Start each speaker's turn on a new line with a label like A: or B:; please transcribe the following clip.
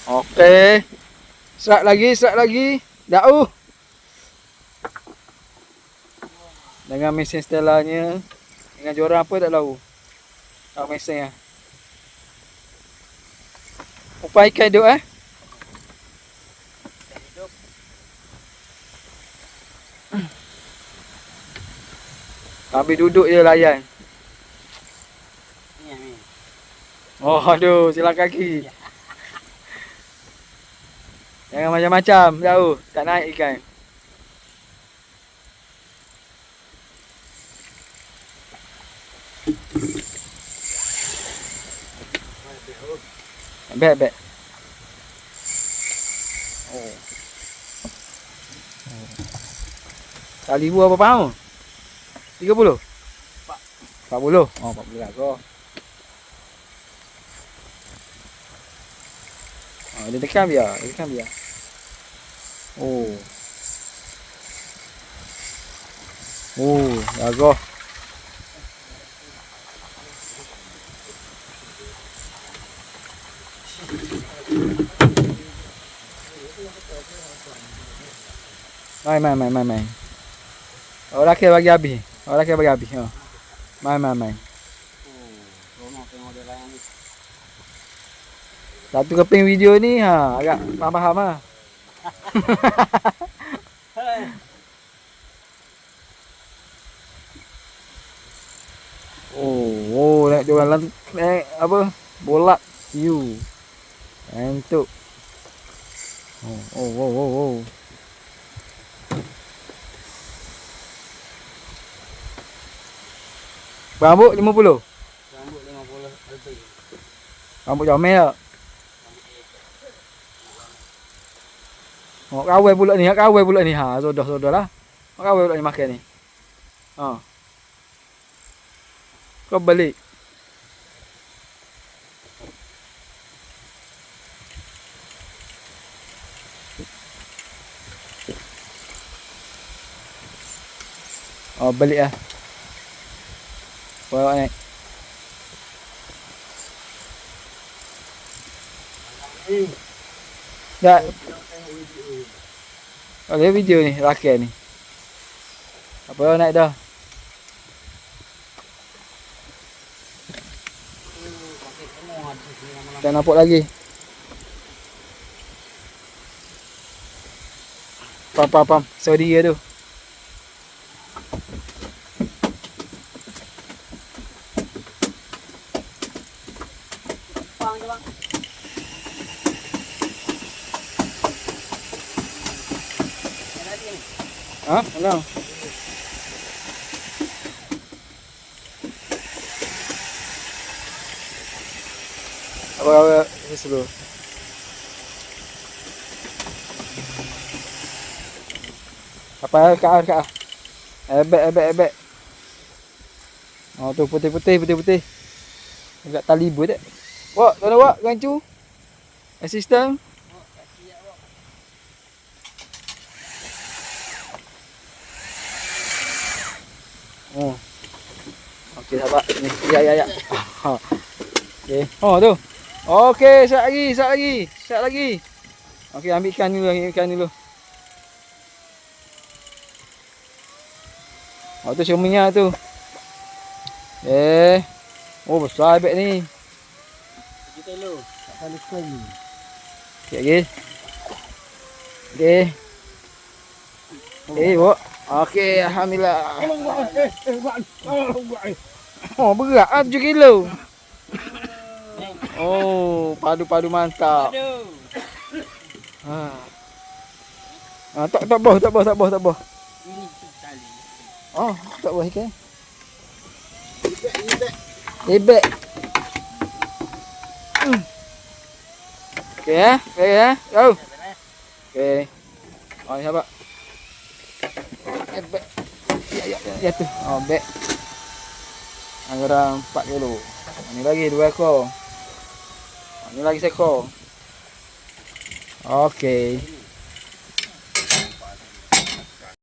A: Okey. Serat lagi. Jauh. Dengan mesin Stellanya. Dengan joran apa tak tahu. Tak mesin lah. Umpan ikan hidup Habis duduk je layan. Oh aduh, silang kaki. Jangan macam-macam, jauh. Tak naik ikan. Bet. Oh. Kali buah berapa pound? 30? 40. Oh, 40 lah kau. Oh, dia tekan biar. Oh. Oh, jago. Main. Orang lelaki bagi habis. Oh. Main. Satu keping video ni agak faham lah. Oh, naik diorang naik apa? Bolat you. Entuk. Oh. Rambut 50.
B: Rambut 50 lebih.
A: Rambut comel tak? Oh, kawai pula ni. Sodoh lah. Kawai pula ni makan ni. Kau balik. Oh, balik lah. Bawa naik. Tak. Ada video ni, rakan ni. Apa naik dah? Tak nampak lagi. Pam. Sorry dia tu. Hello. Apa seru. Apa kak. Ebek. Oh tu putih. Agak tali but tak? Wak, tolong wak gancu. Assistant. Oh. Okey sahabat. Ni. Ya. Okey. Oh tu. Okey, sat lagi. Okey, ambil ikan dulu. Oh tu ceminya tu. Oh besar beg ni.
B: Kita lu. Tak kali sekali.
A: Okey. Wak. Okey, alhamdulillah. Oh, berat 7 kilo. Oh, padu mantap. Tak boh.
B: Ini tali.
A: Oh, tak boh ikan. Ebek. Okey. Go. Okey. Oh, sahabat. Ebek. Ya tu. Oh, beg. Anggaran 4 kilo. Ni lagi 2 ekor. Ni lagi seekor. Okey.